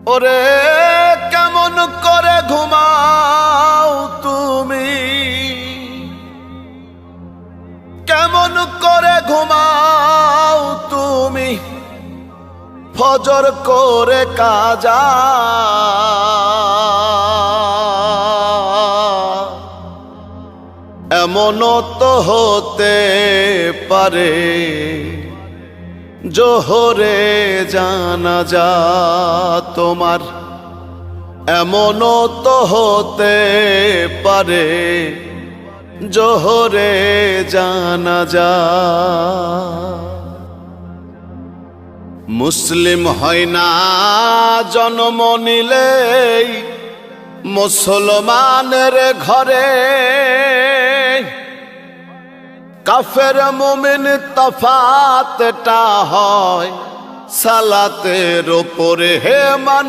ওরে কেমন করে ঘুমাও তুমি, কেমন করে ঘুমাও তুমি ফজর করে কাজা। এমনও তো হতে পারে জোহরে জানাজা তোমার, এমনও তো হতে পারে জোহরে জানাজা। মুসলিম হয় না জন্ম নিলেই মুসলমানের ঘরে, কাফের মুমিন তফাতটা হয় সালাতের উপরে। হে